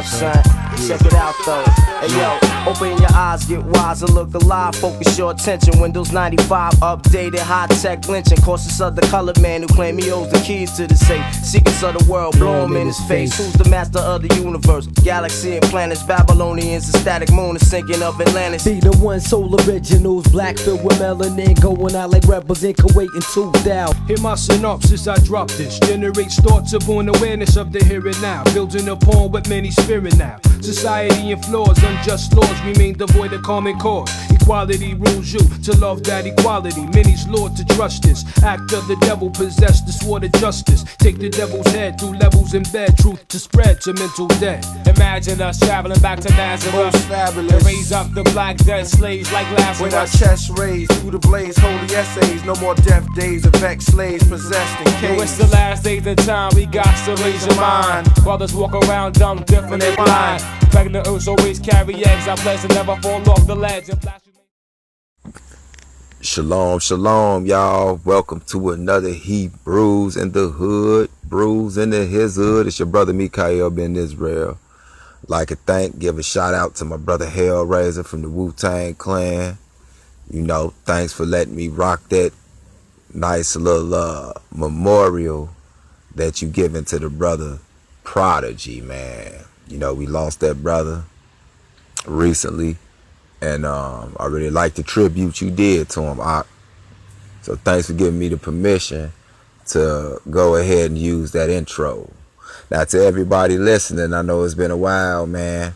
son. Check it out though. Hey yo, open your eyes, get wise and look alive. Focus your attention. Windows 95 updated, high tech lynching. Cautious of the colored man who claim he owes the keys to the safe. Secrets of the world, blow him in his face. Who's the master of the universe? Galaxy and planets, Babylonians, a static moon, the sinking of Atlantis. Be the one soul originals, black filled with melanin, going out like rebels in Kuwait and 2000. Hear my synopsis, I drop this. Generates thoughts of born awareness of the here and now. Building upon what many spirit now. Society and flaws, unjust laws remain devoid of common cause. Equality rules you to love that equality. Many's Lord to trust this. Act of the devil, possess the sword of justice. Take the devil's head through levels in bed. Truth to spread to mental dead. Imagine us traveling back to Nazareth. Most fabulous. And raise up the black dead slaves like Lazarus. With our chests raised through the blaze, holy essays. No more death days of ex slaves possessed and Yo, caged. it's the last days in time, we got to raise your mind. Brothers walk around dumb, different and blind. Pregnant earths always carry eggs. I pledge to never fall off the ledge. Shalom, shalom, y'all. Welcome to another Hebrews in the Hood, Brews in his hood. It's your brother Mikha'el Ben Israel. Like to give a shout out to my brother Hellraiser from the Wu-Tang Clan. You know, thanks for letting me rock that nice little memorial that you given to the brother Prodigy, man. You know, we lost that brother recently. And I really like the tribute you did to him. So thanks for giving me the permission to go ahead and use that intro. Now to everybody listening, I know it's been a while, man.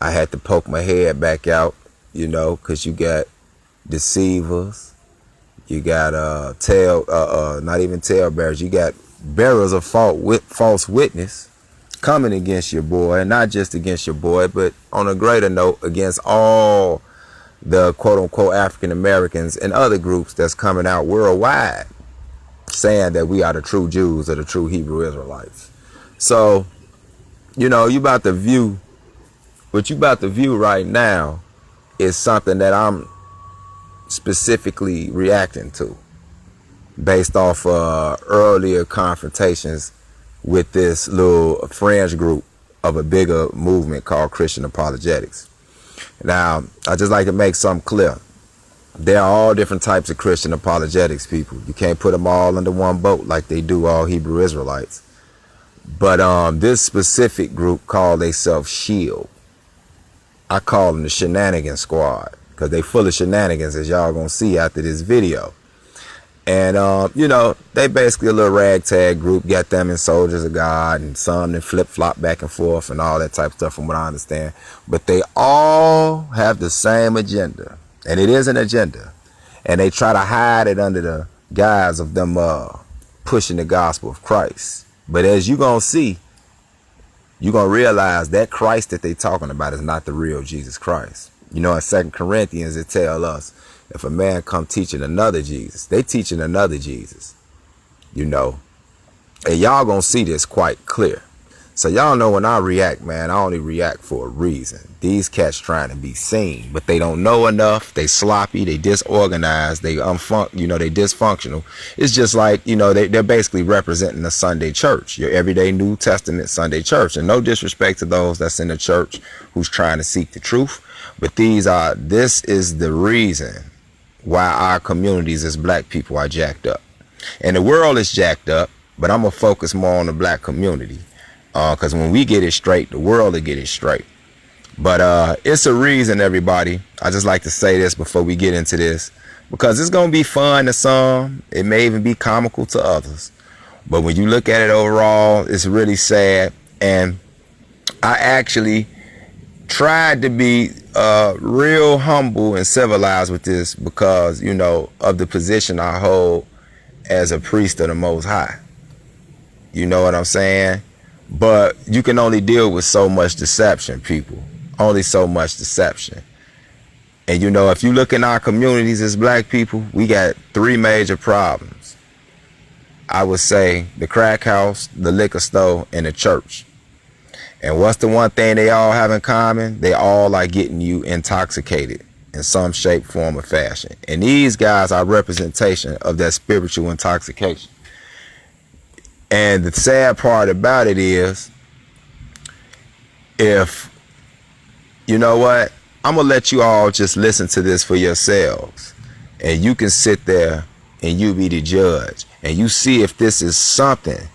I had to poke my head back out, you know, because you got deceivers. You got not even talebearers. You got bearers of false witness coming against your boy, and not just against your boy, but on a greater note, against all the quote-unquote African Americans and other groups that's coming out worldwide saying that we are the true Jews or the true Hebrew Israelites. So, you know, what you about to view right now is something that I'm specifically reacting to based off earlier confrontations with this little fringe group of a bigger movement called Christian apologetics. Now, I just like to make something clear. There are all different types of Christian apologetics people. You can't put them all under one boat like they do all Hebrew Israelites. But this specific group called themselves Shield. I call them the Shenanigan Squad because they full of shenanigans, as y'all gonna see after this video. And, you know, they basically a little ragtag group, got them in Soldiers of God and some that flip-flop back and forth and all that type of stuff from what I understand. But they all have the same agenda, and it is an agenda. And they try to hide it under the guise of them pushing the gospel of Christ. But as you're going to see, you're going to realize that Christ that they talking about is not the real Jesus Christ. You know, in 2 Corinthians, it tells us, if a man come teaching another Jesus, they teaching another Jesus, you know, and y'all gonna see this quite clear. So y'all know when I react, man, I only react for a reason. These cats trying to be seen, but they don't know enough. They sloppy, they disorganized, they they dysfunctional. It's just like, you know, they're basically representing the Sunday church, your everyday New Testament Sunday church. And no disrespect to those that's in the church who's trying to seek the truth, but this is the reason why our communities as black people are jacked up. And the world is jacked up, but I'm going to focus more on the black community. Because when we get it straight, the world will get it straight. But it's a reason, everybody. I just like to say this before we get into this, because it's going to be fun to some. It may even be comical to others. But when you look at it overall, it's really sad. And I actually tried to be real humble and civilized with this because, you know, of the position I hold as a priest of the Most High. You know what I'm saying? But you can only deal with so much deception, people. Only so much deception. And, you know, if you look in our communities as black people, we got 3 major problems. I would say the crack house, the liquor store, and the church. And what's the one thing they all have in common? They all are getting you intoxicated in some shape, form, or fashion. And these guys are representation of that spiritual intoxication. And the sad part about it is, if, you know what, I'm gonna let you all just listen to this for yourselves, and you can sit there and you be the judge, and you see if this is something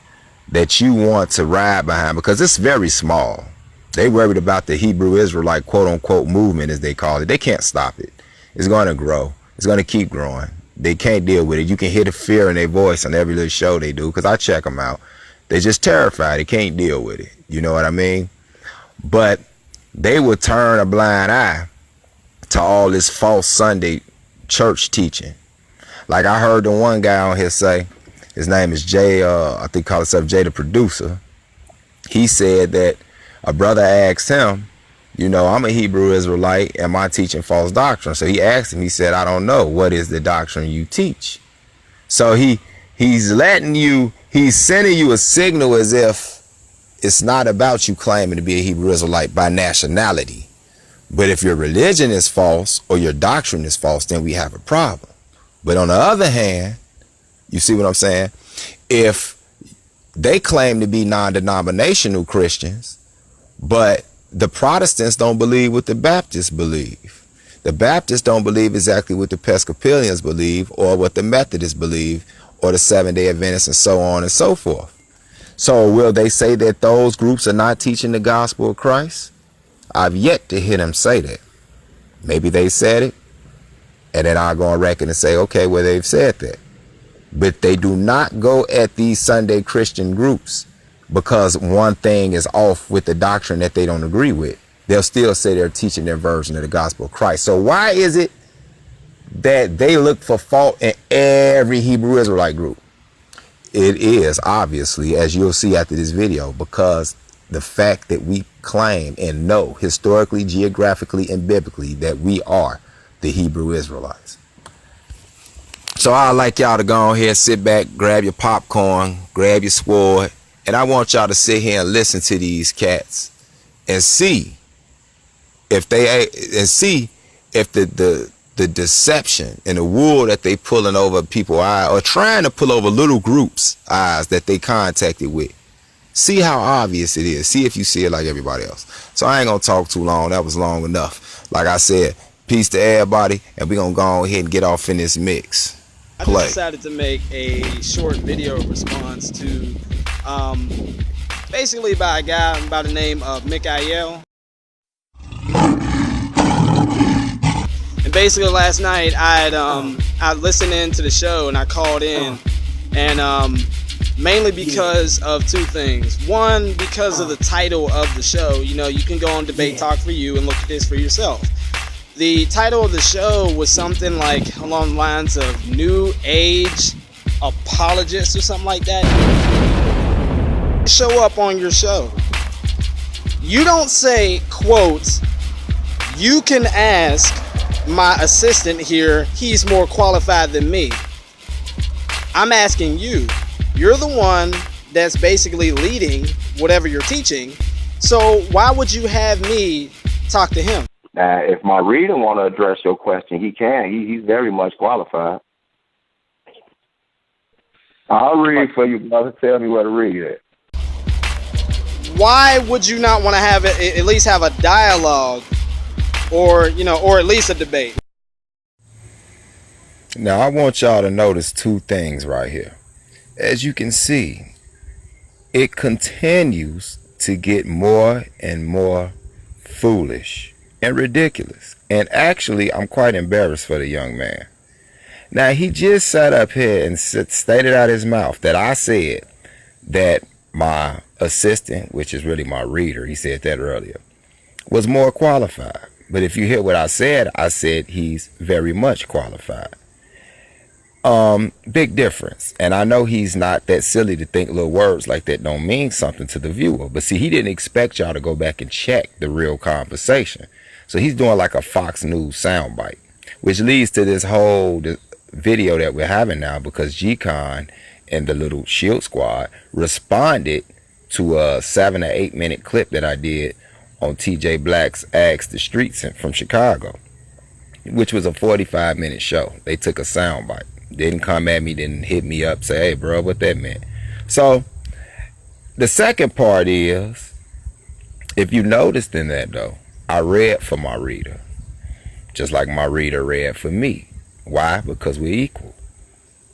that you want to ride behind, because it's very small. They worried about the Hebrew Israelite quote unquote movement, as they call it. They can't stop it. It's going to grow. It's going to keep growing. They can't deal with it. You can hear the fear in their voice on every little show they do, because I check them out. They're just terrified. They can't deal with it. You know what I mean? But they will turn a blind eye to all this false Sunday church teaching. Like I heard the one guy on here say, his name is Jay, I think he called himself Jay the Producer. He said that a brother asked him, you know, I'm a Hebrew Israelite, am I teaching false doctrine? So he asked him, he said, I don't know. What is the doctrine you teach? So he's letting you, he's sending you a signal as if it's not about you claiming to be a Hebrew Israelite by nationality. But if your religion is false or your doctrine is false, then we have a problem. But on the other hand, you see what I'm saying? If they claim to be non-denominational Christians, but the Protestants don't believe what the Baptists believe. The Baptists don't believe exactly what the Episcopalians believe, or what the Methodists believe, or the Seventh-day Adventists, and so on and so forth. So will they say that those groups are not teaching the gospel of Christ? I've yet to hear them say that. Maybe they said it, and then I'll go on record and say, okay, well, they've said that. But they do not go at these Sunday Christian groups because one thing is off with the doctrine that they don't agree with. They'll still say they're teaching their version of the gospel of Christ. So why is it that they look for fault in every Hebrew Israelite group? It is obviously, as you'll see after this video, because the fact that we claim and know historically, geographically, and biblically that we are the Hebrew Israelites. So I'd like y'all to go on here, sit back, grab your popcorn, grab your sword, and I want y'all to sit here and listen to these cats and see if the deception and the wool that they pulling over people's eyes, or trying to pull over little groups' eyes that they contacted with. See how obvious it is. See if you see it like everybody else. So I ain't gonna talk too long. That was long enough. Like I said, peace to everybody, and we're gonna go ahead and get off in this mix. I just decided to make a short video response to basically by a guy by the name of Mikha'el. And basically last night I listened into the show and I called in, and mainly because of two things. One, because of the title of the show. You know, you can go on Debate Talk for You and look at this for yourself. The title of the show was something like along the lines of New Age Apologists or something like that. Show up on your show. You don't say, quote, you can ask my assistant here, he's more qualified than me. I'm asking you. You're the one that's basically leading whatever you're teaching. So why would you have me talk to him? If my reader want to address your question, he can. He's very much qualified. I'll read for you, brother. Tell me where to read it. Why would you not want to have at least have a dialogue, or or at least a debate? Now I want y'all to notice two things right here. As you can see, it continues to get more and more foolish and ridiculous. And actually, I'm quite embarrassed for the young man. Now, he just sat up here and stated out his mouth that I said that my assistant, which is really my reader, he said that earlier, was more qualified. But if you hear what I said he's very much qualified. Big difference. And I know he's not that silly to think little words like that don't mean something to the viewer. But see, he didn't expect y'all to go back and check the real conversation. So he's doing like a Fox News soundbite, which leads to this whole video that we're having now, because G-Con and the little Shield Squad responded to a 7 or 8 minute clip that I did on TJ Black's Ask the Streets from Chicago, which was a 45-minute show. They took a soundbite. Didn't come at me, didn't hit me up, say, hey, bro, what that meant. So the second part is If you noticed in that though, I read for my reader, just like my reader read for me. Why? Because we're equal.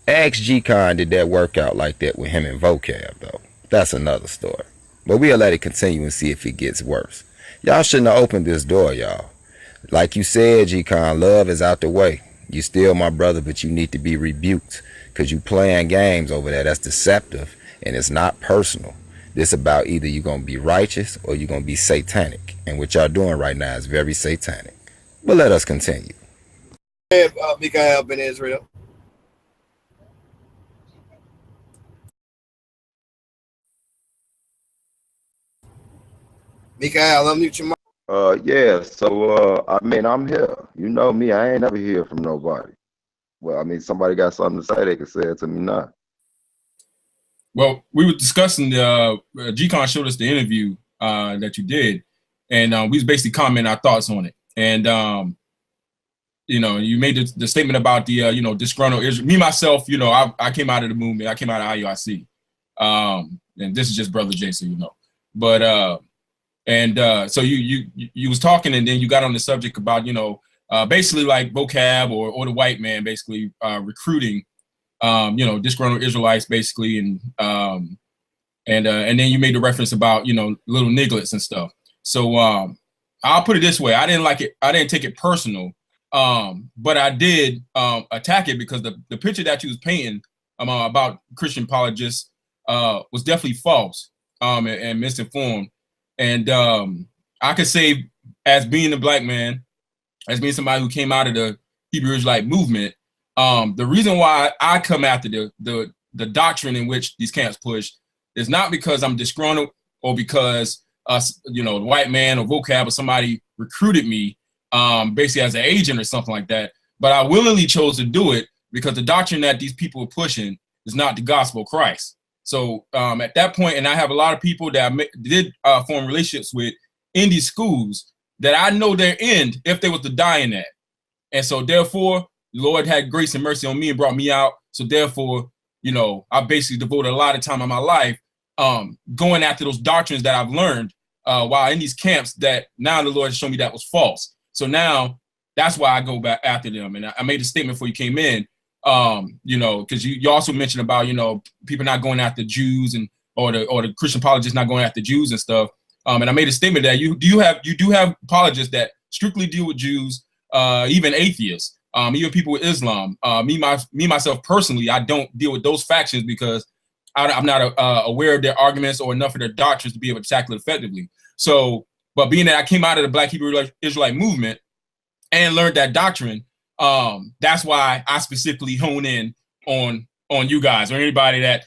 Ask G-Con did that work out like that with him and Vocab though. That's another story. But we'll let it continue and see if it gets worse. Y'all shouldn't have opened this door, y'all. Like you said, G-Con, love is out the way. You still my brother, but you need to be rebuked because you playing games over there. That's deceptive and it's not personal. This about either you're going to be righteous or you're going to be satanic. And what y'all doing right now is very satanic. But let us continue. Mikha'el ben Israel. Mikha'el, unmute your mic. Yeah, so I mean, I'm here. You know me, I ain't never hear from nobody. Well, I mean, somebody got something to say, they can say it to me now. Well, we were discussing the G-Con showed us the interview that you did, and we was basically commenting our thoughts on it. And you know, you made the statement about the you know, disgruntled Israel. Me myself, you know, I came out of the movement. I came out of IUIC, and this is just Brother Jason, you know. But so you was talking, and then you got on the subject about, you know, basically like vocab or the white man basically recruiting. You know, disgruntled Israelites basically, and then you made the reference about, you know, little nigglets and stuff. So I'll put it this way: I didn't like it. I didn't take it personal, but I did attack it because the picture that you was painting about Christian apologists was definitely false and misinformed. And I could say, as being a black man, as being somebody who came out of the Hebrew Israelite movement. The reason why I come after the doctrine in which these camps push is not because I'm disgruntled or because you know, the white man or vocab or somebody recruited me basically as an agent or something like that. But I willingly chose to do it because the doctrine that these people are pushing is not the gospel of Christ. So at that point, and I have a lot of people that I did form relationships with in these schools that I know their end if they was to die in that. And so therefore, the Lord had grace and mercy on me and brought me out. So therefore, you know, I basically devoted a lot of time in my life going after those doctrines that I've learned while in these camps that now the Lord has shown me that was false. So now that's why I go back after them. And I made a statement before you came in, you know, because you also mentioned about, you know, people not going after Jews and or the Christian apologists not going after Jews and stuff. And I made a statement that you do have apologists that strictly deal with Jews, even atheists. Even people with Islam, me myself personally, I don't deal with those factions because I'm not aware of their arguments or enough of their doctrines to be able to tackle it effectively. So, but being that I came out of the Black Hebrew Israelite movement and learned that doctrine, that's why I specifically hone in on you guys or anybody that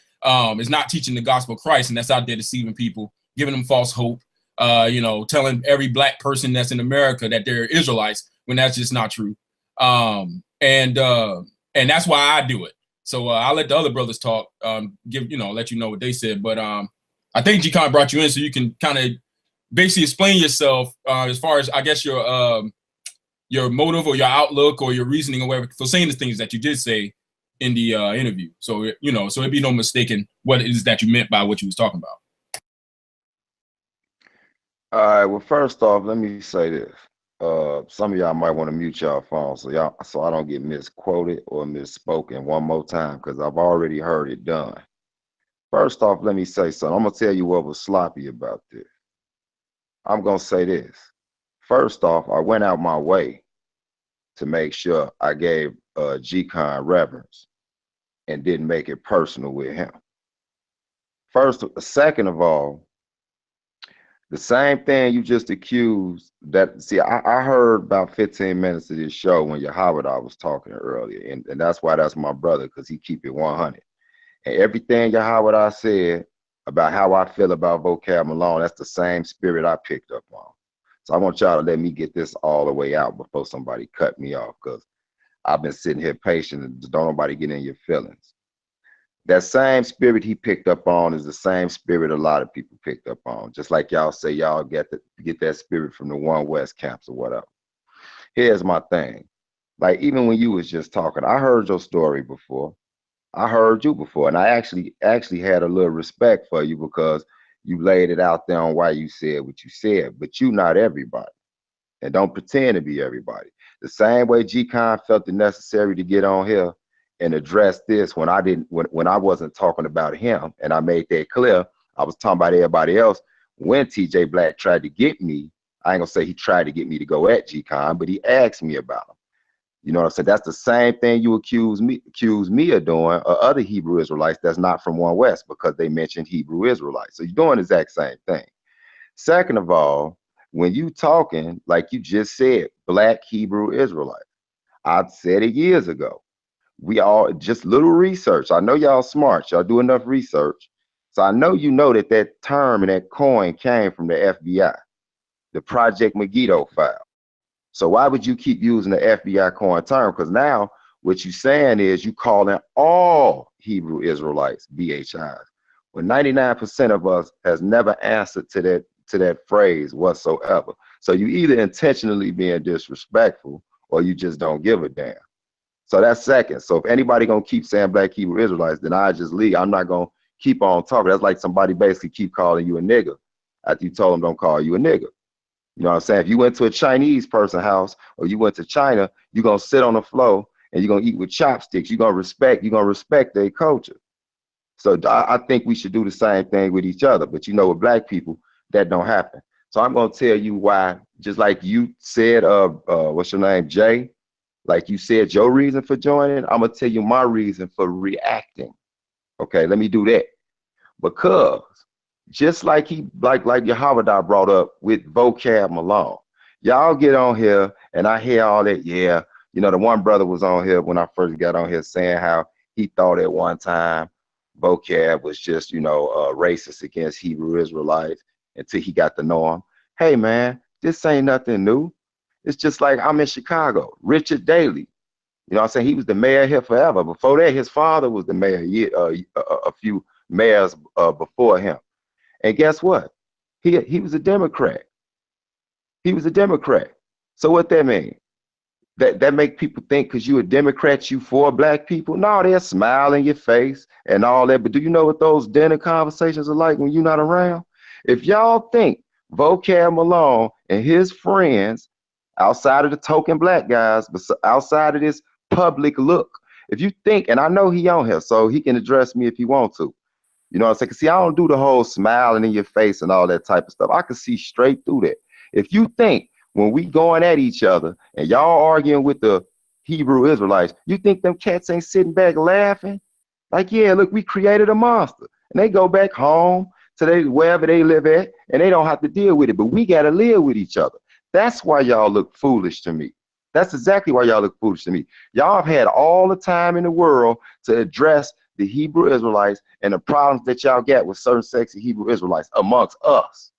is not teaching the gospel of Christ and that's out there deceiving people, giving them false hope, you know, telling every black person that's in America that they're Israelites when that's just not true. And that's why I do it. So I'll let the other brothers talk, let you know what they said. But I think G-Con brought you in so you can kind of basically explain yourself as far as, I guess, your motive or your outlook or your reasoning or whatever for saying the things that you did say in the interview. So, you know, so it'd be no mistaking what it is that you meant by what you was talking about. All right, well, first off, let me say this. Some of y'all might want to mute y'all phones so I don't get misquoted or misspoken one more time because I've already heard it done. First off, let me say something. I'm gonna tell you what was sloppy about this. I'm gonna say this. First off, I went out my way to make sure I gave G-Con reverence and didn't make it personal with him. Second of all, the same thing you just accused that, see, I heard about 15 minutes of this show when Yahweh was talking earlier, and that's why that's my brother, because he keep it 100. And everything Yahweh said about how I feel about vocab alone, that's the same spirit I picked up on. So I want y'all to let me get this all the way out before somebody cut me off, because I've been sitting here patient and don't nobody get in your feelings. That same spirit he picked up on is the same spirit a lot of people picked up on. Just like y'all say y'all get that spirit from the One West camps or whatever. Here's my thing. Like, even when you was just talking, I heard your story before. I heard you before, and I actually had a little respect for you because You laid it out there on why you said what you said, but you not everybody. And don't pretend to be everybody. The same way G-Con felt it necessary to get on here and address this when I wasn't talking about him, and I made that clear. I was talking about everybody else. When TJ Black tried to get me, I ain't gonna say he tried to get me to go at G-Con, but he asked me about him. You know what I'm saying? That's the same thing you accuse me of doing, or other Hebrew Israelites that's not from One West, because they mentioned Hebrew Israelites. So you're doing the exact same thing. Second of all, when you talking, like you just said, Black Hebrew Israelite, I said it years ago. We all just little research. I know y'all smart. Y'all do enough research. So I know you know that that term and that coin came from the FBI, the Project Megiddo file. So why would you keep using the FBI coin term? Because now what you're saying is you calling all Hebrew Israelites BHIs. Well, 99% of us has never answered to that phrase whatsoever. So you either intentionally being disrespectful or you just don't give a damn. So that's second. So if anybody gonna keep saying Black Hebrew Israelites, then I just leave. I'm not gonna keep on talking. That's like somebody basically keep calling you a nigger after you told them don't call you a nigger. You know what I'm saying? If you went to a Chinese person's house or you went to China, you're gonna sit on the floor and you're gonna eat with chopsticks. You're gonna respect their culture. So I think we should do the same thing with each other. But you know, with Black people, that don't happen. So I'm gonna tell you why, just like you said, what's your name, Jay? Like you said, your reason for joining, I'm gonna tell you my reason for reacting. Okay, let me do that. Because just like like Yahweh brought up with vocab Malone, y'all get on here and I hear all that. Yeah, you know, the one brother was on here when I first got on here saying how he thought at one time vocab was just, you know, racist against Hebrew Israelites until he got to know him. Hey man, this ain't nothing new. It's just like I'm in Chicago, Richard Daley. You know what I'm saying? He was the mayor here forever. Before that, his father was the mayor, a few mayors before him. And guess what? He was a Democrat. He was a Democrat. So what that mean? That make people think because you a Democrat, you for Black people? No, they'll smile in your face and all that. But do you know what those dinner conversations are like when you're not around? If y'all think Vocab Malone and his friends, outside of the token Black guys, but outside of this public look, if you think, and I know he on here, so he can address me if he want to. You know what I'm saying? See, I don't do the whole smiling in your face and all that type of stuff. I can see straight through that. If you think when we going at each other and y'all arguing with the Hebrew Israelites, you think them cats ain't sitting back laughing? Like, yeah, look, we created a monster. And they go back home to wherever they live at, and they don't have to deal with it. But we got to live with each other. That's why y'all look foolish to me. That's exactly why y'all look foolish to me. Y'all have had all the time in the world to address the Hebrew Israelites and the problems that y'all get with certain sexy Hebrew Israelites amongst us.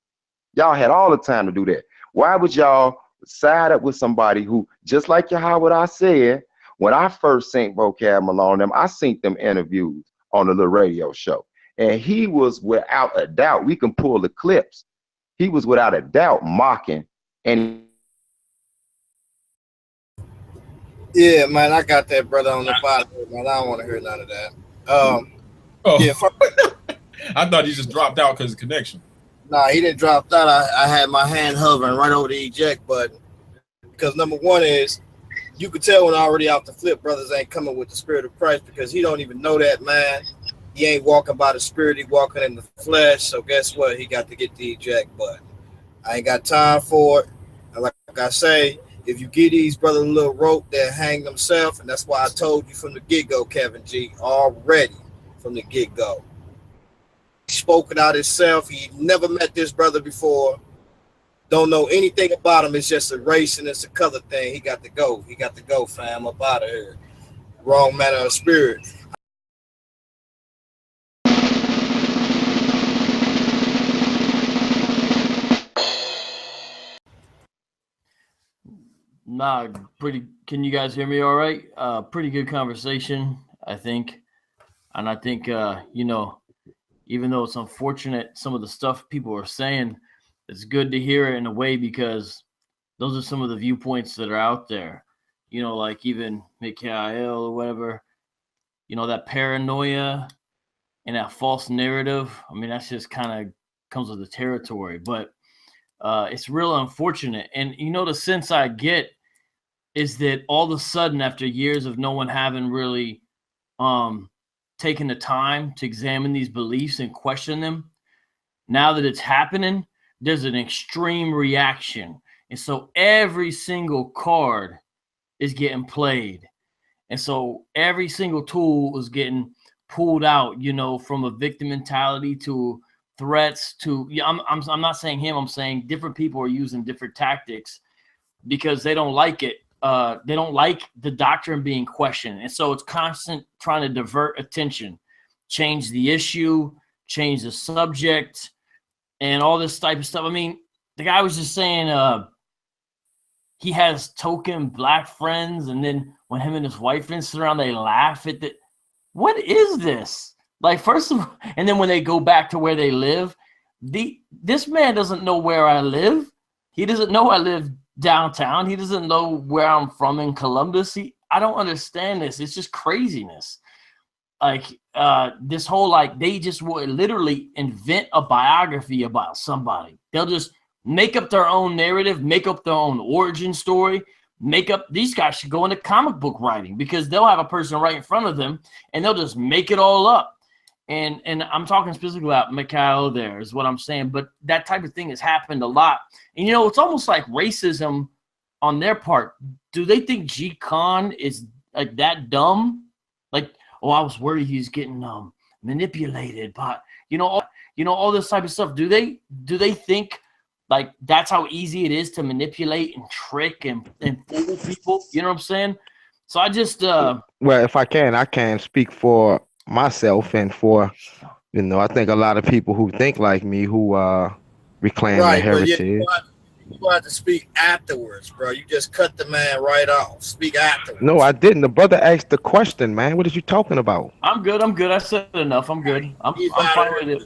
Y'all had all the time to do that. Why would y'all side up with somebody who, just like what I said, when I first seen Vocab Malone, I seen them interviews on a little radio show. And he was without a doubt, we can pull the clips. He was without a doubt mocking any. Yeah, man, I got that brother on the bottom, man. I don't want to hear none of that. Yeah, I thought he just dropped out because of connection. Nah, he didn't drop out. I had my hand hovering right over the eject button. Because number one is, you could tell when already off the flip, brothers ain't coming with the spirit of Christ because he don't even know that, man. He ain't walking by the spirit, he walking in the flesh. So guess what? He got to get the eject button. I ain't got time for it. And like I say, if you give these brothers a little rope, they'll hang themselves. And that's why I told you from the get-go, Kevin G, already from the get-go. He spoke it out himself. He never met this brother before. Don't know anything about him. It's just a race and it's a color thing. He got to go. He got to go, fam, up out of here. Wrong manner of spirit. Nah, can you guys hear me all right? Pretty good conversation, I think. And I think, you know, even though it's unfortunate, some of the stuff people are saying, it's good to hear it in a way because those are some of the viewpoints that are out there. You know, like even Mikha'el or whatever, you know, that paranoia and that false narrative. I mean, that's just kind of comes with the territory. But it's real unfortunate. And the sense I get is that all of a sudden, after years of no one having really taken the time to examine these beliefs and question them, now that it's happening, there's an extreme reaction. And so every single card is getting played. And so every single tool is getting pulled out, from a victim mentality to threats to, I'm not saying him, I'm saying different people are using different tactics because they don't like it. They don't like the doctrine being questioned. And so it's constant trying to divert attention, change the issue, change the subject, and all this type of stuff. I mean, the guy was just saying he has token black friends, and then when him and his wife sit around, they laugh at that. What is this? Like, first of all, and then when they go back to where they live, this man doesn't know where I live. He doesn't know I live downtown. He doesn't know where I'm from in Columbus. I don't understand this. It's just craziness. Like this whole, like, they just would literally invent a biography about somebody. They'll just make up their own narrative, make up their own origin story, these guys should go into comic book writing, because they'll have a person right in front of them and they'll just make it all up. And I'm talking specifically about Mikha'el there is what I'm saying. But that type of thing has happened a lot. And, it's almost like racism on their part. Do they think G-Con is like that dumb? Like, oh, I was worried he's getting manipulated by, all this type of stuff. Do they think like that's how easy it is to manipulate and trick and fool people? You know what I'm saying? So I just well, if I can speak for myself and for, I think a lot of people who think like me, who reclaim their heritage. You have to speak afterwards, bro. You just cut the man right off. Speak afterwards. No, I didn't. The brother asked the question, man. What are you talking about? I'm good. I said enough. I'm good. I'm fine with it.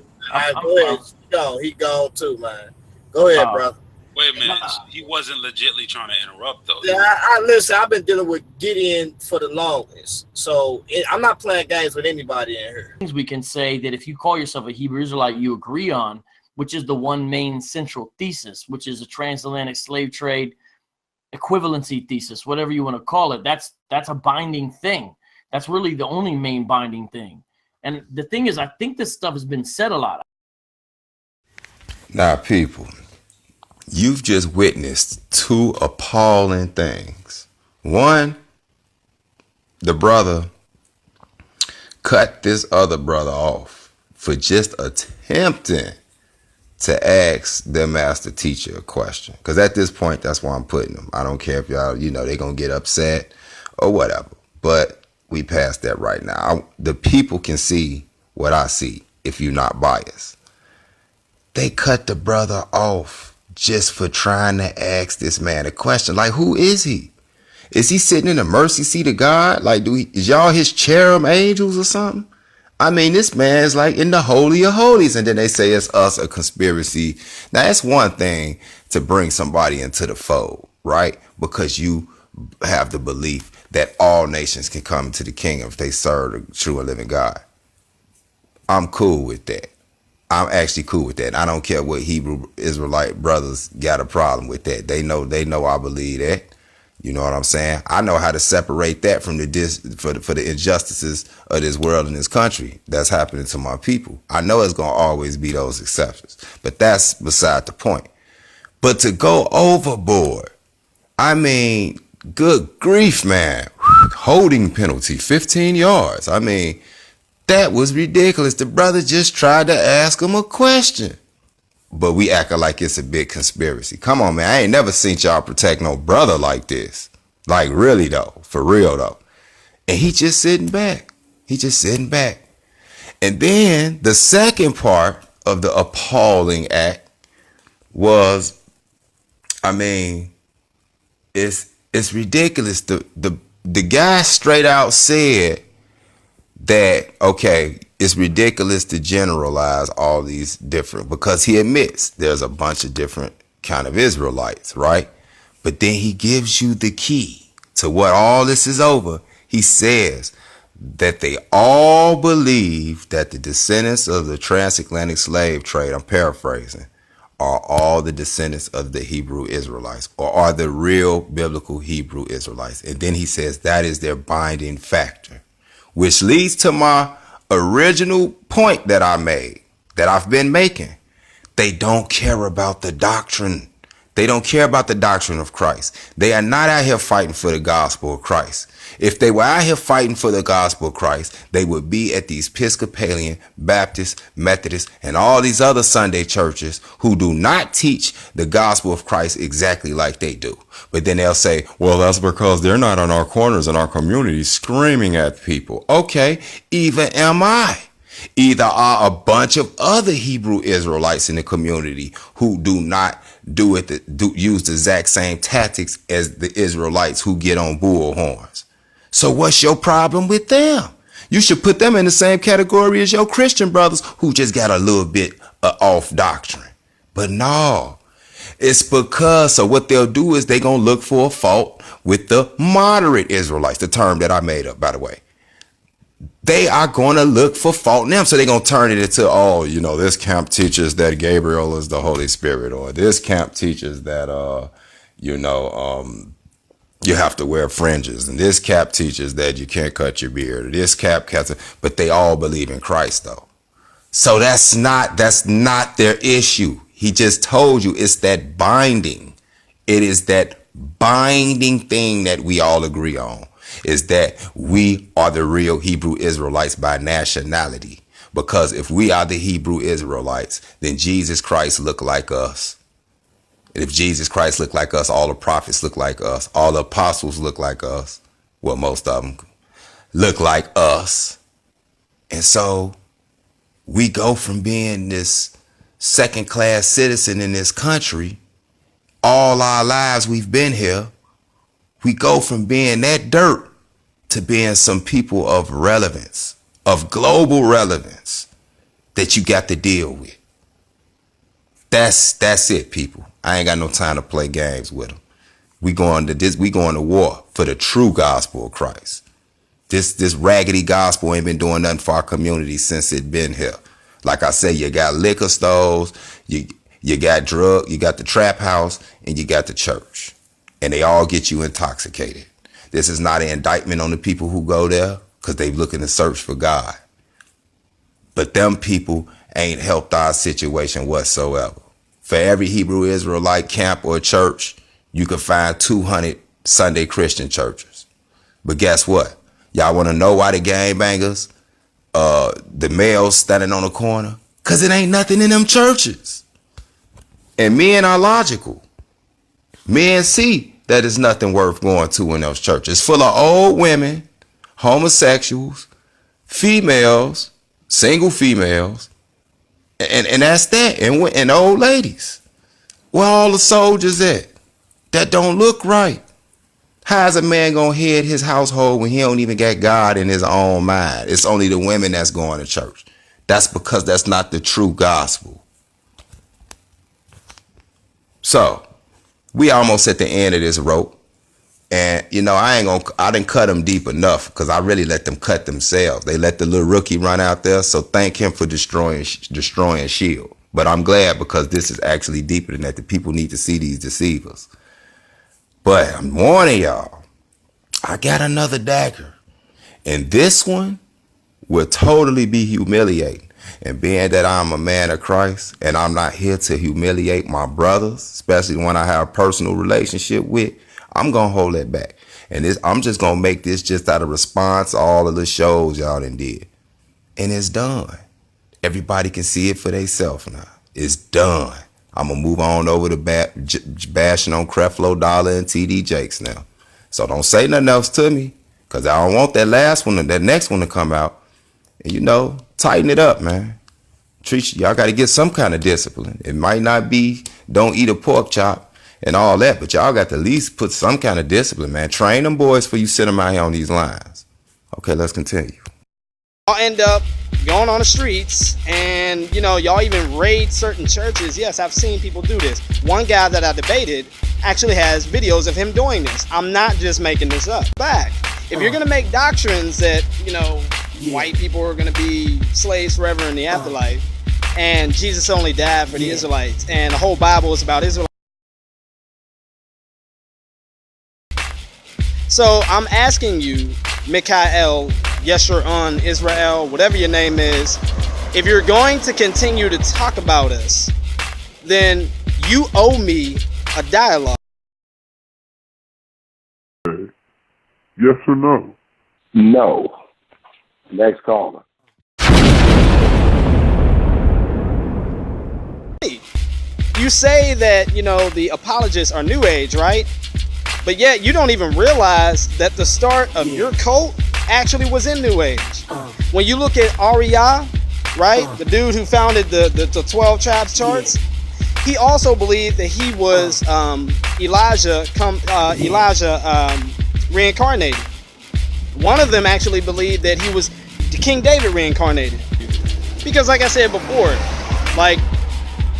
Go ahead. He gone too, man. Go ahead, brother. Wait a minute. He wasn't legitly trying to interrupt, though. Yeah, I listen. I've been dealing with Gideon for the longest, so I'm not playing games with anybody in here. We can say that if you call yourself a Hebrew Israelite, you agree on, which is the one main central thesis, which is a transatlantic slave trade equivalency thesis, whatever you want to call it. That's a binding thing. That's really the only main binding thing. And the thing is, I think this stuff has been said a lot. Now, people, you've just witnessed two appalling things. One, the brother cut this other brother off for just attempting to ask their master teacher a question. Because at this point, that's why I'm putting them. I don't care if y'all, they're going to get upset or whatever. But we passed that right now. The people can see what I see if you're not biased. They cut the brother off just for trying to ask this man a question. Like, who is he? Is he sitting in the mercy seat of God? Like, is y'all his cherub angels or something? I mean, this man's like in the Holy of Holies, and then they say it's us, a conspiracy. Now, it's one thing to bring somebody into the fold, right? Because you have the belief that all nations can come to the kingdom if they serve the true and living God. I'm cool with that. I'm actually cool with that. I don't care what Hebrew Israelite brothers got a problem with that. They know I believe that. You know what I'm saying? I know how to separate that from for the injustices of this world and this country that's happening to my people. I know it's gonna always be those exceptions, but that's beside the point. But to go overboard, I mean, good grief, man. Holding penalty, 15 yards. I mean, that was ridiculous. The brother just tried to ask him a question. But we acting like it's a big conspiracy. Come on, man. I ain't never seen y'all protect no brother like this. Like, really, though. For real, though. And he just sitting back. And then the second part of the appalling act was, I mean, it's ridiculous. The guy straight out said that, okay, it's ridiculous to generalize all these different, because he admits there's a bunch of different kind of Israelites, right? But then he gives you the key to what all this is over. He says that they all believe that the descendants of the transatlantic slave trade, I'm paraphrasing, are all the descendants of the Hebrew Israelites, or are the real biblical Hebrew Israelites. And then he says that is their binding factor, which leads to my original point that I made, that I've been making. They don't care about the doctrine. They don't care about the doctrine of Christ. They are not out here fighting for the gospel of Christ. If they were out here fighting for the gospel of Christ, they would be at these Episcopalian, Baptist, Methodist, and all these other Sunday churches who do not teach the gospel of Christ exactly like they do. But then they'll say, well, that's because they're not on our corners in our community screaming at people. Okay, even am I. Either are a bunch of other Hebrew Israelites in the community who do not use the exact same tactics as the Israelites who get on bull horns. So what's your problem with them? You should put them in the same category as your Christian brothers who just got a little bit off doctrine. But no, it's because, so what they'll do is they're going to look for a fault with the moderate Israelites, the term that I made up, by the way. They are going to look for fault in them. So they're going to turn it into, oh, you know, this camp teaches that Gabriel is the Holy Spirit, or this camp teaches that, you have to wear fringes, and this cap teaches that you can't cut your beard, or this cap cuts, but they all believe in Christ though. So that's not their issue. He just told you it's that binding. It is that binding thing that we all agree on, is that we are the real Hebrew Israelites by nationality. Because if we are the Hebrew Israelites, then Jesus Christ looked like us. And if Jesus Christ looked like us, all the prophets look like us, all the apostles look like us. Well, most of them look like us. And so we go from being this second-class citizen in this country, all our lives we've been here, we go from being that dirt to being some people of relevance, of global relevance that you got to deal with. That's it, people. I ain't got no time to play games with them. We going to war for the true gospel of Christ. This raggedy gospel ain't been doing nothing for our community since it been here. Like I say, you got liquor stores, you got drug, you got the trap house, and you got the church. And they all get you intoxicated. This is not an indictment on the people who go there, because they looking to search for God. But them people ain't helped our situation whatsoever. For every Hebrew Israelite camp or church, you can find 200 Sunday Christian churches. But guess what? Y'all want to know why the gangbangers, the males standing on the corner? Because it ain't nothing in them churches. And men are logical. Men see that it's nothing worth going to in those churches. It's full of old women, homosexuals, females, single females, and that's that, and old ladies. Where all the soldiers at? That don't look right. How's a man gonna head his household when he don't even got God in his own mind? It's only the women that's going to church. That's because that's not the true gospel. So we almost at the end of this rope. And, you know, I didn't cut them deep enough, because I really let them cut themselves. They let the little rookie run out there. So thank him for destroying S.H.I.E.L.D. But I'm glad, because this is actually deeper than that. The people need to see these deceivers. But I'm warning y'all, I got another dagger. And this one will totally be humiliating. And being that I'm a man of Christ, and I'm not here to humiliate my brothers, especially when I have a personal relationship with, I'm going to hold that back. And I'm just going to make this just out of response to all of the shows y'all done did. And it's done. Everybody can see it for themselves now. It's done. I'm going to move on over to bashing on Creflo Dollar and TD Jakes now. So don't say nothing else to me, because I don't want that next one to come out. And, you know, tighten it up, man. Y'all got to get some kind of discipline. It might not be don't eat a pork chop and all that, but y'all got to at least put some kind of discipline, man. Train them boys before you send them out here on these lines. Okay, let's continue. Y'all end up going on the streets, and, you know, y'all even raid certain churches. Yes, I've seen people do this. One guy that I debated actually has videos of him doing this. I'm not just making this up. Back, if you're gonna make doctrines that, you know, white people are gonna be slaves forever in the afterlife, and Jesus only died for the Israelites, and the whole Bible is about Israelites. So I'm asking you, Mikha'el, Yeshurun, Israel, whatever your name is, if you're going to continue to talk about us, then you owe me a dialogue. Yes or no? No. Next caller. You say that, you know, the apologists are New Age, right? But yet you don't even realize that the start of your cult actually was in New Age. When you look at Arya, right, the dude who founded the 12 tribes charts, he also believed that he was Elijah reincarnated. One of them actually believed that he was King David reincarnated. Because like I said before, like,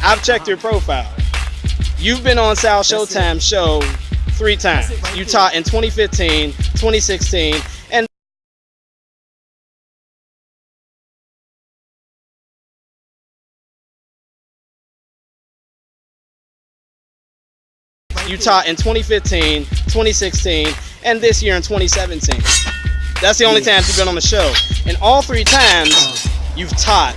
I've checked your profile. You've been on Sal Showtime's show 3 times. You taught in 2015, 2016, and you taught in 2015, 2016, and this year in 2017. That's the only time you've been on the show. And all 3 times, you've taught.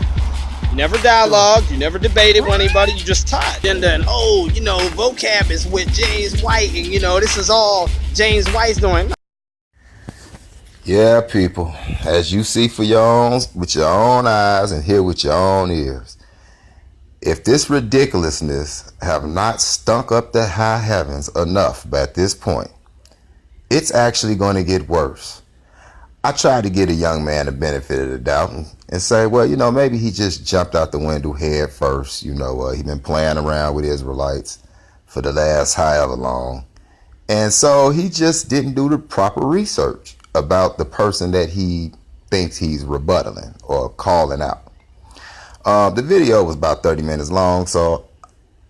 You never dialogued, you never debated with anybody, you just taught. And then, oh, you know, vocab is with James White, and you know, this is all James White's doing. Yeah, people, as you see for your own, with your own eyes and hear with your own ears, if this ridiculousness have not stunk up the high heavens enough at this point, it's actually going to get worse. I tried to give a young man the benefit of the doubt and say, well, you know, maybe he just jumped out the window head first. You know, he's been playing around with Israelites for the last however long. And so he just didn't do the proper research about the person that he thinks he's rebuttaling or calling out. The video was about 30 minutes long, so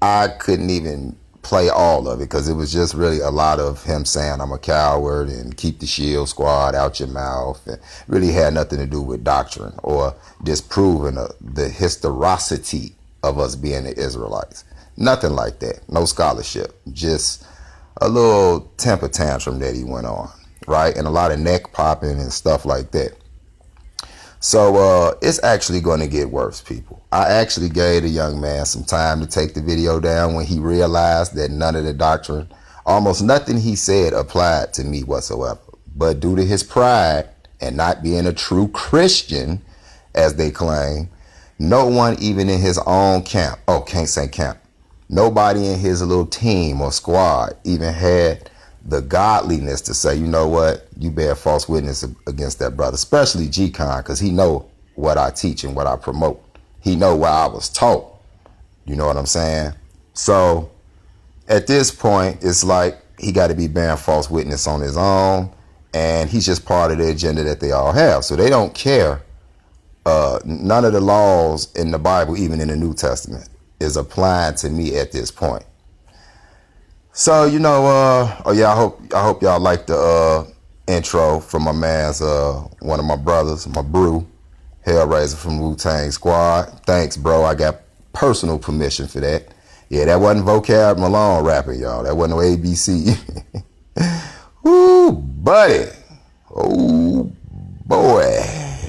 I couldn't even play all of it because it was just really a lot of him saying I'm a coward and keep the shield squad out your mouth, and really had nothing to do with doctrine or disproving the historicity of us being the Israelites. Nothing like that. No scholarship. Just a little temper tantrum that he went on, right? And a lot of neck popping and stuff like that. So it's actually going to get worse, people. I actually gave the young man some time to take the video down when he realized that none of the doctrine, almost nothing he said applied to me whatsoever. But due to his pride and not being a true Christian, as they claim, no one even in his own camp, can't say camp, nobody in his little team or squad even had the godliness to say, you know what, you bear false witness against that brother, especially G-Con, because he know what I teach and what I promote. He know where I was taught. You know what I'm saying? So at this point, it's like he got to be bearing false witness on his own, and he's just part of the agenda that they all have. So they don't care. None of the laws in the Bible, even in the New Testament, is applying to me at this point. So, you know, I hope y'all like the intro from my man's one of my brothers, my brew, Hellraiser from Wu-Tang Squad. Thanks, bro. I got personal permission for that. Yeah, that wasn't Vocab Malone rapping, y'all. That wasn't no ABC. Ooh, buddy. Oh, boy.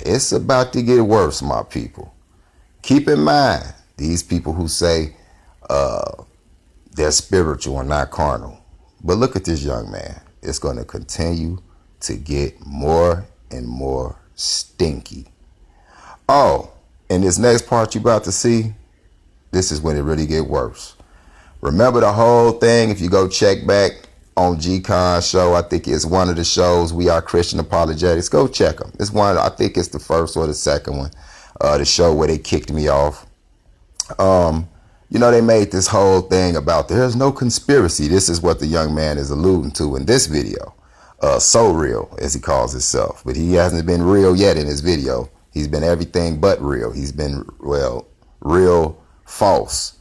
It's about to get worse, my people. Keep in mind, these people who say they're spiritual and not carnal. But look at this young man. It's going to continue to get more and more stinky. Oh, and this next part you're about to see, this is when it really get worse. Remember the whole thing, if you go check back on G-Con's show, I think it's one of the shows, We Are Christian Apologetics. Go check them. It's one, I think it's the first or the second one, the show where they kicked me off. You know, they made this whole thing about there's no conspiracy. This is what the young man is alluding to in this video. So real, as he calls himself. But he hasn't been real yet in his video. He's been everything but real. He's been, well, real false.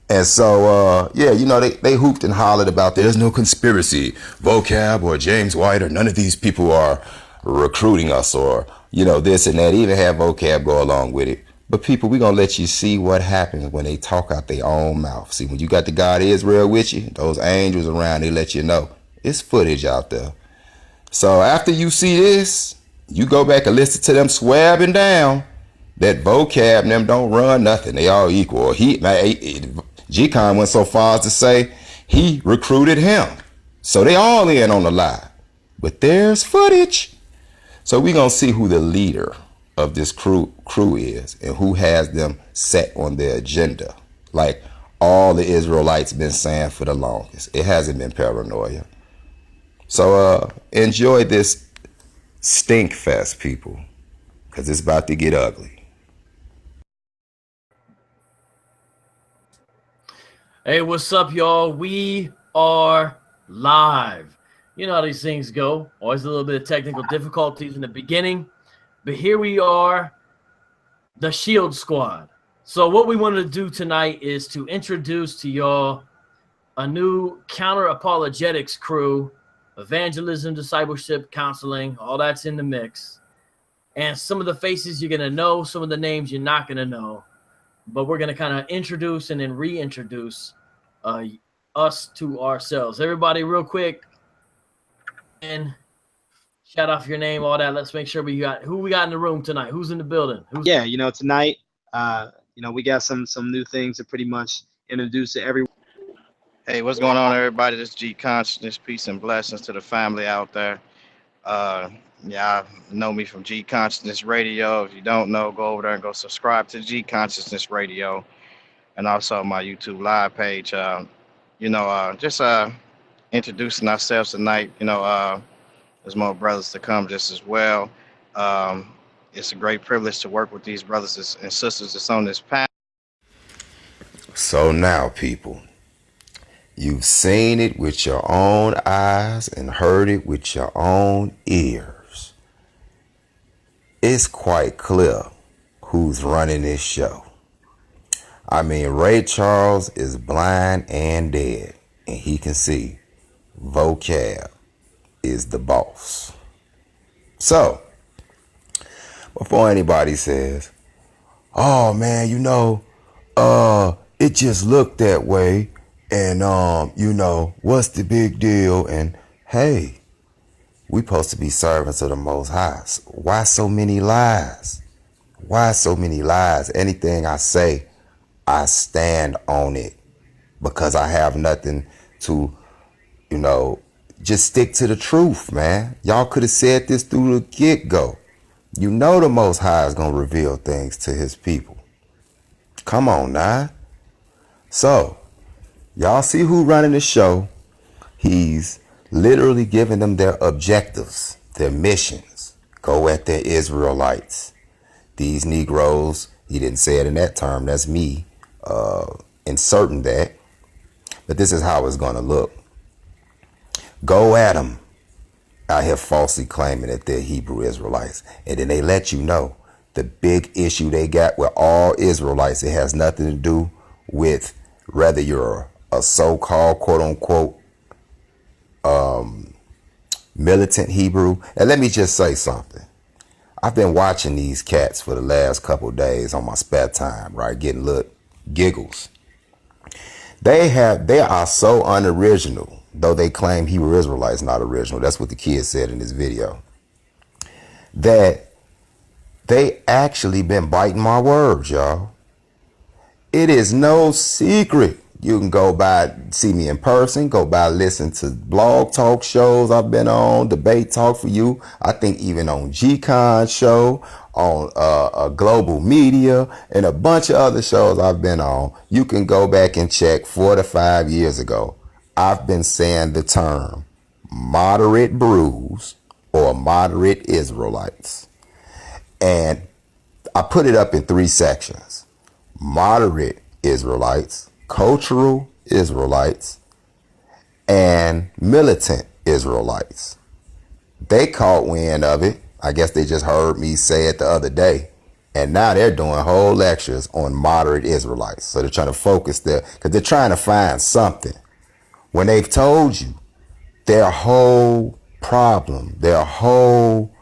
And so, yeah, you know, they hooped and hollered about there's no conspiracy. Vocab or James White or none of these people are recruiting us or, you know, this and that. Even have Vocab go along with it. But people, we going to let you see what happens when they talk out their own mouth. See, when you got the God of Israel with you, those angels around, they let you know. It's footage out there. So after you see this, you go back and listen to them swabbing down that Vocab and them don't run nothing. They all equal. G-Con went so far as to say he recruited him. So they all in on the lie. But there's footage. So we gonna see who the leader of this crew is and who has them set on their agenda. Like all the Israelites been saying for the longest. It hasn't been paranoia. So enjoy this stink fest, people, because it's about to get ugly. Hey, what's up, y'all? We are live. You know how these things go. Always a little bit of technical difficulties in the beginning. But here we are, the Shield Squad. So what we wanted to do tonight is to introduce to y'all a new counter-apologetics crew. Evangelism, discipleship, counseling, all that's in the mix. And some of the faces you're going to know, some of the names you're not going to know. But we're going to kind of introduce and then reintroduce us to ourselves. Everybody, real quick, and shout off your name, all that. Let's make sure we got who we got in the room tonight. Who's in the building? Yeah, you know, tonight, you know, we got some new things to pretty much introduce to everyone. Hey, what's going on, everybody? This is G Consciousness. Peace and blessings to the family out there. Yeah, know me from G Consciousness Radio. If you don't know, go over there and go subscribe to G Consciousness Radio, and also my YouTube live page. You know, just introducing ourselves tonight. You know, there's more brothers to come just as well. It's a great privilege to work with these brothers and sisters that's on this path. So now, people, you've seen it with your own eyes and heard it with your own ears. It's quite clear who's running this show. I mean, Ray Charles is blind and dead, and he can see Vocab is the boss. So, before anybody says, oh man, you know, it just looked that way, and you know, what's the big deal? And hey, we supposed to be servants of the Most High. Why so many lies? Why so many lies? Anything I say, I stand on it because I have nothing to, you know, just stick to the truth, man. Y'all could have said this through the get-go. You know the Most High is going to reveal things to his people. Come on now. So, y'all see who running the show. He's literally giving them their objectives, their missions. Go at their Israelites. These Negroes, he didn't say it in that term, that's me inserting that. But this is how it's going to look. Go at them out here falsely claiming that they're Hebrew Israelites. And then they let you know the big issue they got with all Israelites. It has nothing to do with whether you're a so-called quote-unquote militant Hebrew. And let me just say something. I've been watching these cats for the last couple of days on my spare time, right? Getting little giggles. They are so unoriginal, though they claim Hebrew Israelites not original. That's what the kid said in this video. That they actually been biting my words, y'all. It is no secret. You can go by, see me in person, go by, listen to blog talk shows I've been on, Debate Talk for You. I think even on G-Con show, on Global Media, and a bunch of other shows I've been on. You can go back and check 4 to 5 years ago. I've been saying the term moderate brews or moderate Israelites. And I put it up in 3 sections. Moderate Israelites, cultural Israelites, and militant Israelites. They caught wind of it. I guess they just heard me say it the other day. And now they're doing whole lectures on moderate Israelites. So they're trying to focus there because they're trying to find something. When they've told you their whole problem, their whole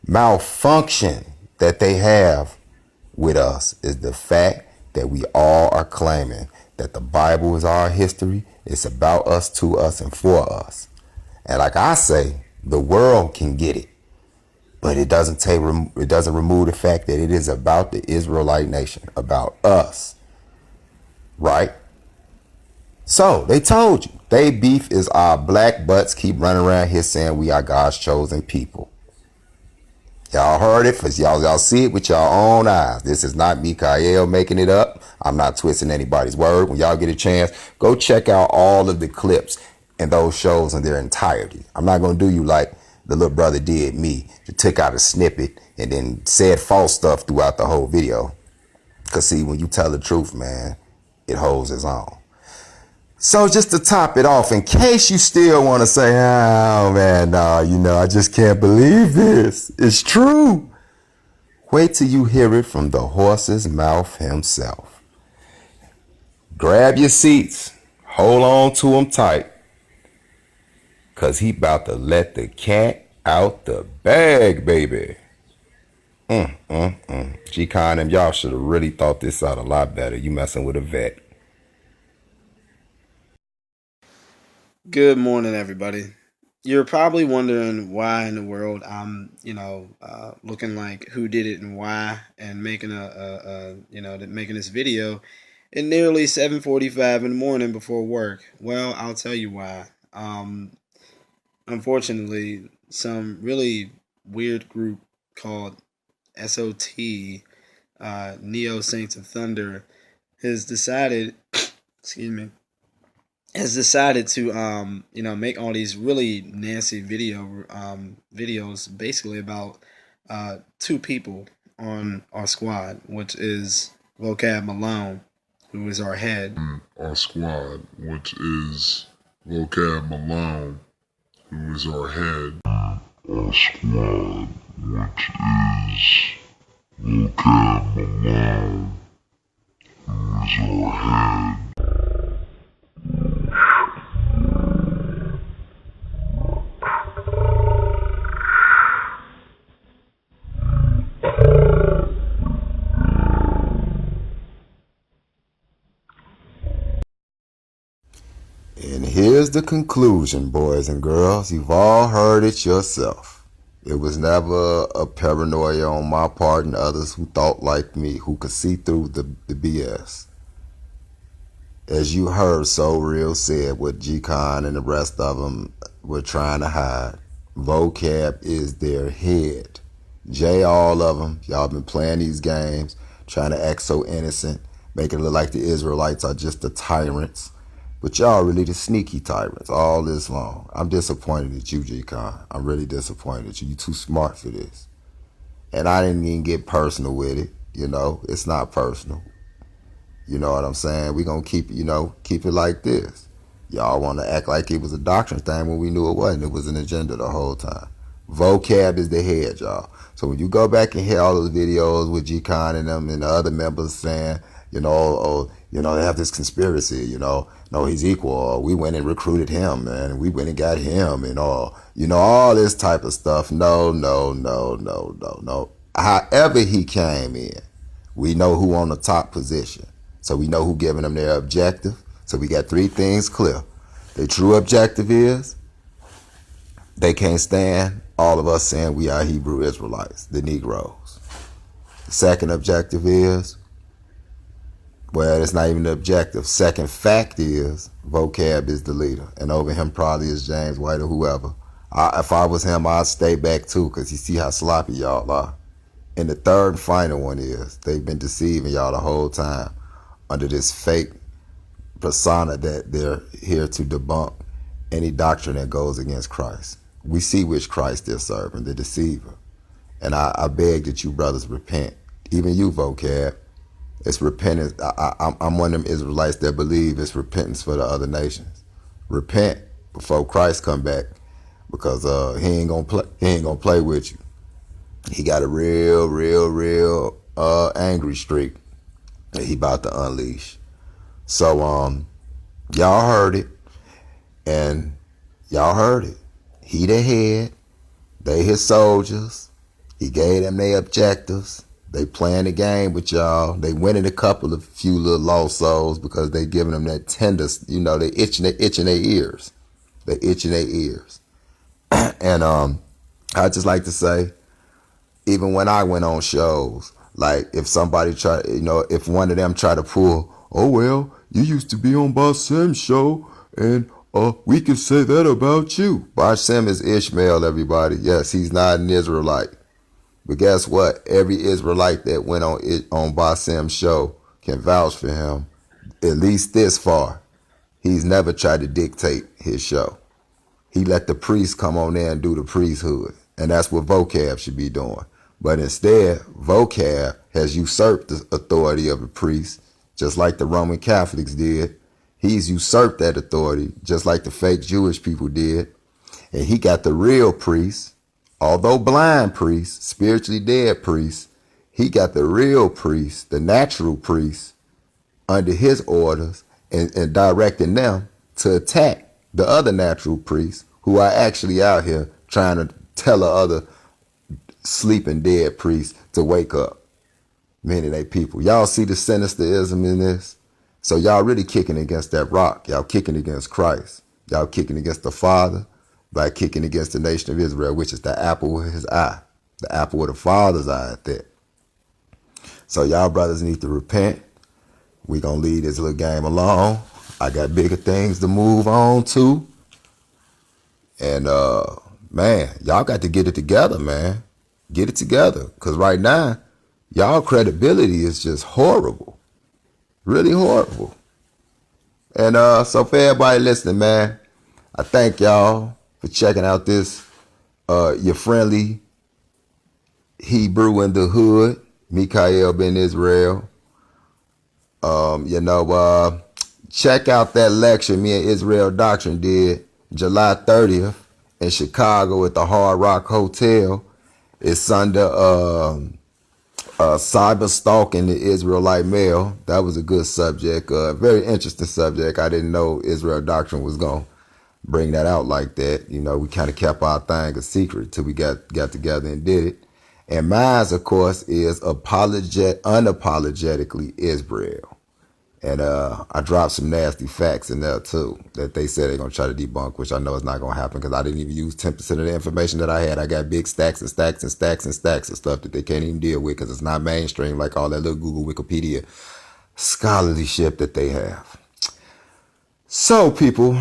malfunction that they have with us is the fact that we all are claiming that the Bible is our history. It's about us, to us, and for us. And like I say, the world can get it. But it doesn't remove the fact that it is about the Israelite nation, about us, right? So they told you, they beef is our black butts keep running around here saying we are God's chosen people. Y'all heard it, y'all see it with y'all own eyes. This is not Mikha'el making it up. I'm not twisting anybody's word. When y'all get a chance, go check out all of the clips and those shows in their entirety. I'm not going to do you like the little brother did me. He took out a snippet and then said false stuff throughout the whole video. Because see, when you tell the truth, man, it holds its own. So just to top it off, in case you still want to say, oh man, no, I just can't believe this. It's true. Wait till you hear it from the horse's mouth himself. Grab your seats. Hold on to them tight. Because he about to let the cat out the bag, baby. G-Con and y'all should have really thought this out a lot better. You messing with a vet. Good morning, everybody. You're probably wondering why in the world I'm, looking like who did it and why, and making making this video at nearly 7:45 in the morning before work. Well, I'll tell you why. Unfortunately, some really weird group called SOT, Neo Saints of Thunder, has decided, to make all these really nasty videos basically about two people on our squad, which is Vocab Malone, who is our head. Our squad, which is Vocab Malone, who is our head. Our squad, which is Vocab Malone, who is our head. And here's the conclusion, boys and girls. You've all heard it yourself. It was never a paranoia on my part and others who thought like me, who could see through the BS. As you heard So Real said, what G-Con and the rest of them were trying to hide. Vocab is their head. Jay, all of them, y'all been playing these games, trying to act so innocent, making it look like the Israelites are just the tyrants. But y'all really the sneaky tyrants all this long. I'm disappointed at you, G-Con. I'm really disappointed at you. You're too smart for this. And I didn't even get personal with it. It's not personal. You know what I'm saying? We're going to keep it like this. Y'all want to act like it was a doctrine thing when we knew it wasn't. It was an agenda the whole time. Vocab is the head, y'all. So when you go back and hear all those videos with G-Con and them and the other members saying, they have this conspiracy, no, he's equal, or we went and recruited him, and we went and got him, and all this type of stuff. No. However he came in, we know who on the top position. So we know who giving them their objective. So we got three things clear. Their true objective is they can't stand all of us saying we are Hebrew Israelites, the Negroes. The second objective is, well, it's not even the objective. Second fact is Vocab is the leader. And over him probably is James White or whoever. If I was him, I'd stay back too, because you see how sloppy y'all are. And the third and final one is they've been deceiving y'all the whole time under this fake persona that they're here to debunk any doctrine that goes against Christ. We see which Christ they're serving, the deceiver. And I beg that you brothers repent. Even you, Vocab. It's repentance. I'm one of them Israelites that believe it's repentance for the other nations. Repent before Christ come back, because he ain't gonna play with you. He got a real angry streak that he about to unleash. So y'all heard it, and y'all heard it. He the head, they his soldiers. He gave them their objectives. They playing the game with y'all. They winning a few little lost souls because they giving them that tender, you know, they itching their ears. They itching their ears. And I just like to say, even when I went on shows, like if somebody try, you know, if one of them try to pull, oh well, you used to be on Basim's show, and we can say that about you. Basim is Ishmael, everybody. Yes, he's not an Israelite. But guess what? Every Israelite that went on Basim's show can vouch for him, at least this far. He's never tried to dictate his show. He let the priests come on there and do the priesthood. And that's what vocab should be doing. But instead, vocab has usurped the authority of the priest, just like the Roman Catholics did. He's usurped that authority, just like the fake Jewish people did. And he got the real priests, although blind priests, spiritually dead priests, he got the real priests, the natural priests, under his orders and directing them to attack the other natural priests who are actually out here trying to tell the other sleeping dead priests to wake up. Meaning they people. Y'all see the sinisterism in this? So y'all really kicking against that rock. Y'all kicking against Christ. Y'all kicking against the Father by kicking against the nation of Israel, which is the apple of his eye. The apple of the Father's eye at that. So y'all brothers need to repent. We gonna leave this little game alone. I got bigger things to move on to. And man, y'all got to get it together, man. Get it together. Cause right now, y'all credibility is just horrible. Really horrible. And so for everybody listening, man, I thank y'all for checking out this your friendly Hebrew in the hood, Mikha'el ben Israel. Check out that lecture me and Israel Doctrine did July 30th in Chicago at the Hard Rock Hotel. It's under cyber stalking the Israelite male. That was a good subject, very interesting subject. I didn't know Israel Doctrine was going to bring that out like that. You know, we kind of kept our thing a secret till we got together and did it. And mine, of course, is unapologetically Israel. And I dropped some nasty facts in there too that they said they're gonna try to debunk, which I know is not gonna happen because I didn't even use 10% of the information that I had. I got big stacks and stacks and stacks and stacks of stuff that they can't even deal with because it's not mainstream like all that little Google Wikipedia scholarlyship that they have. So people,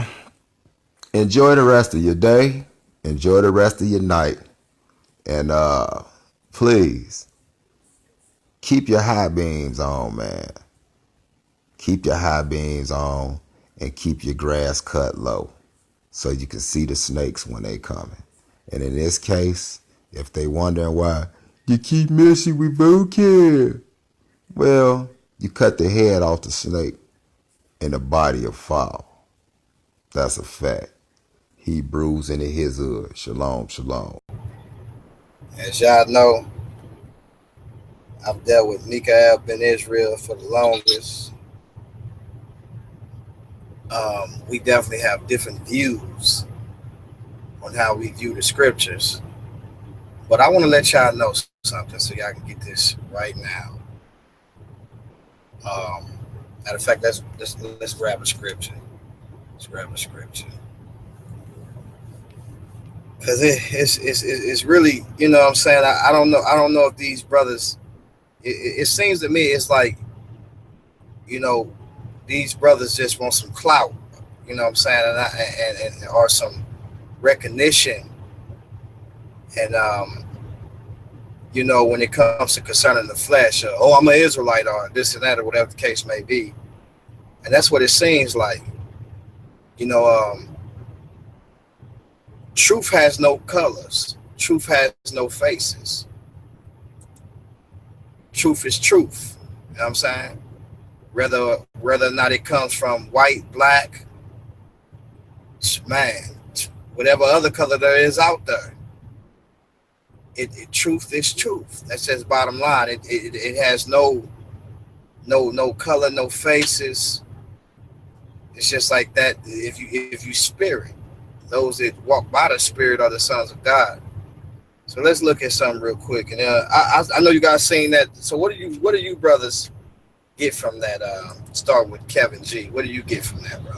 enjoy the rest of your day, enjoy the rest of your night, and please keep your high beams on, man. Keep your high beams on and keep your grass cut low so you can see the snakes when they coming. And in this case, if they wondering why you keep messing with vocab, well, you cut the head off the snake and the body will fall. That's a fact. Hebrews in his hood. Shalom, shalom. As y'all know, I've dealt with Mikha'el ben Israel for the longest. We definitely have different views on how we view the scriptures. But I want to let y'all know something so y'all can get this right now. Matter of fact, let's grab a scripture. Let's grab a scripture. Because it's really, you know what I'm saying? I don't know if these brothers, it seems to me it's like, you know, these brothers just want some clout, you know what I'm saying, and or some recognition. And you know, when it comes to concerning the flesh, I'm an Israelite or this and that or whatever the case may be. And that's what it seems like. You know, truth has no colors. Truth has no faces. Truth is truth. You know what I'm saying? Whether or not it comes from white, black, man, whatever other color there is out there, truth is truth. That's just bottom line. It has no color, no faces. It's just like that. If you spirit, those that walk by the spirit are the sons of God. So let's look at something real quick. And I know you guys seen that. So what do you brothers get from that? Start with Kevin G. What do you get from that, bro?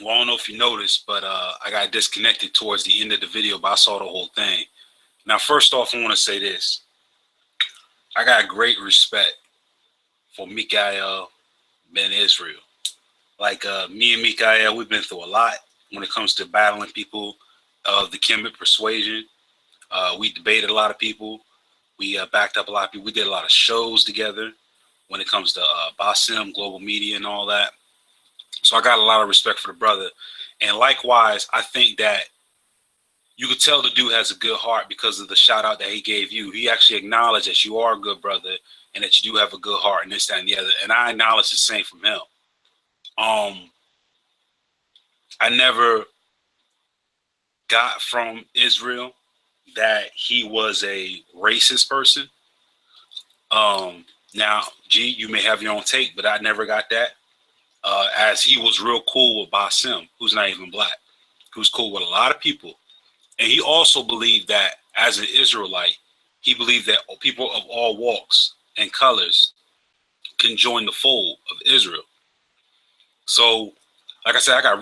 Well, I don't know if you noticed, but I got disconnected towards the end of the video, but I saw the whole thing. Now, first off, I want to say this. I got great respect for Mikha'el ben Israel. Like me and Mikha'el, we've been through a lot when it comes to battling people of the Kemet persuasion. We debated a lot of people. We backed up a lot of people. We did a lot of shows together when it comes to Basim, global media, and all that. So I got a lot of respect for the brother. And likewise, I think that you could tell the dude has a good heart because of the shout out that he gave you. He actually acknowledged that you are a good brother and that you do have a good heart and this, that, and the other. And I acknowledge the same from him. I never got from Israel that he was a racist person. Now, G, you may have your own take, but I never got that. As he was real cool with Basim, who's not even black, who's cool with a lot of people. And he also believed that as an Israelite, he believed that people of all walks and colors can join the fold of Israel. So, like I said, I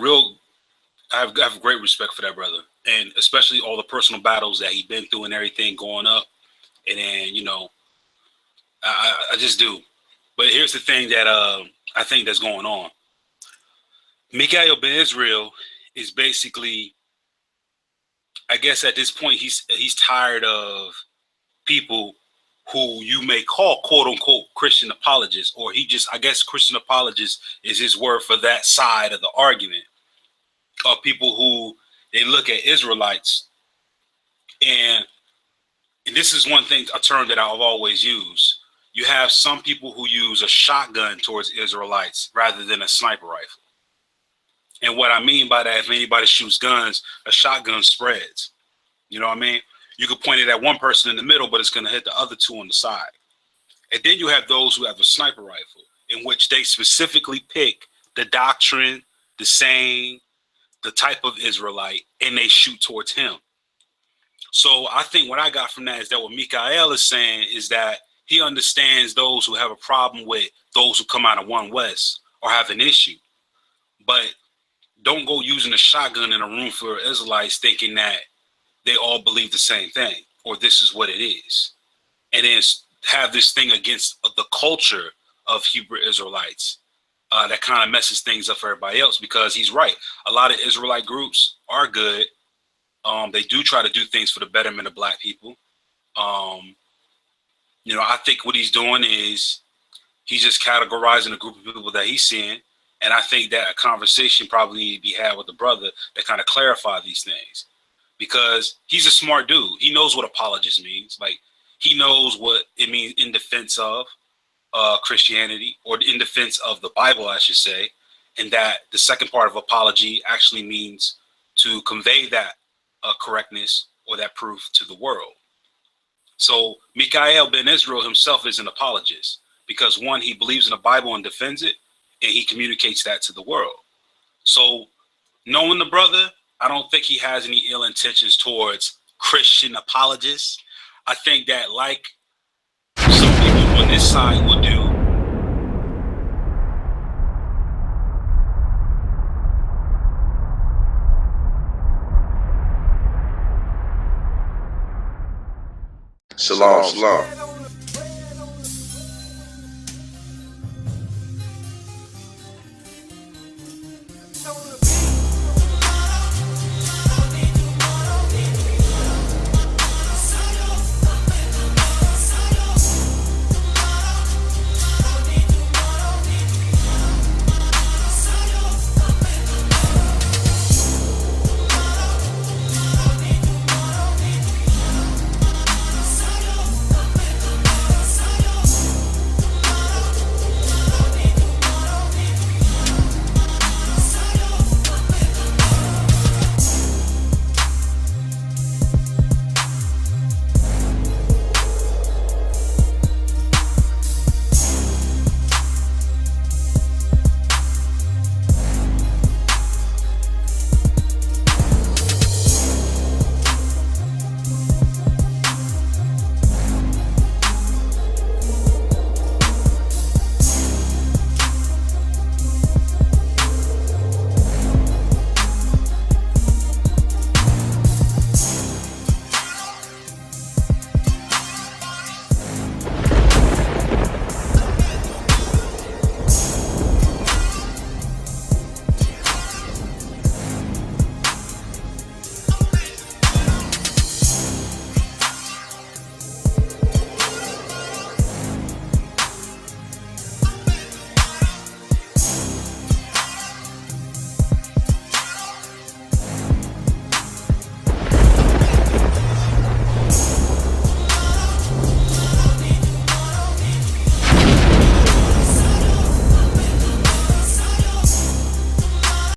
have great respect for that brother. And especially all the personal battles that he's been through and everything going up. And then, you know, I just do. But here's the thing that I think that's going on. Mikha'el ben Israel is basically, I guess at this point, he's tired of people who you may call quote unquote Christian apologists, or I guess Christian apologist is his word for that side of the argument, of people who they look at Israelites. And this is one thing, a term that I've always used. You have some people who use a shotgun towards Israelites rather than a sniper rifle. And what I mean by that, if anybody shoots guns, a shotgun spreads. You know what I mean? You could point it at one person in the middle, but it's going to hit the other two on the side. And then you have those who have a sniper rifle, in which they specifically pick the doctrine, the saying, the type of Israelite, and they shoot towards him. So I think what I got from that is that what Mikha'el is saying is that he understands those who have a problem with those who come out of One West or have an issue. But don't go using a shotgun in a room full of Israelites thinking that they all believe the same thing or this is what it is. And then have this thing against the culture of Hebrew Israelites that kind of messes things up for everybody else, because he's right. A lot of Israelite groups are good. They do try to do things for the betterment of black people. You know, I think what he's doing is he's just categorizing a group of people that he's seeing. And I think that a conversation probably need to be had with the brother to kind of clarify these things, because he's a smart dude. He knows what apologist means. Like, he knows what it means in defense of Christianity, or in defense of the Bible, I should say. And that the second part of apology actually means to convey that correctness or that proof to the world. So Mikha'el ben Israel himself is an apologist because, one, he believes in the Bible and defends it, and he communicates that to the world. So knowing the brother, I don't think he has any ill intentions towards Christian apologists. I think that, like some people on this side will do, Shalom, shalom.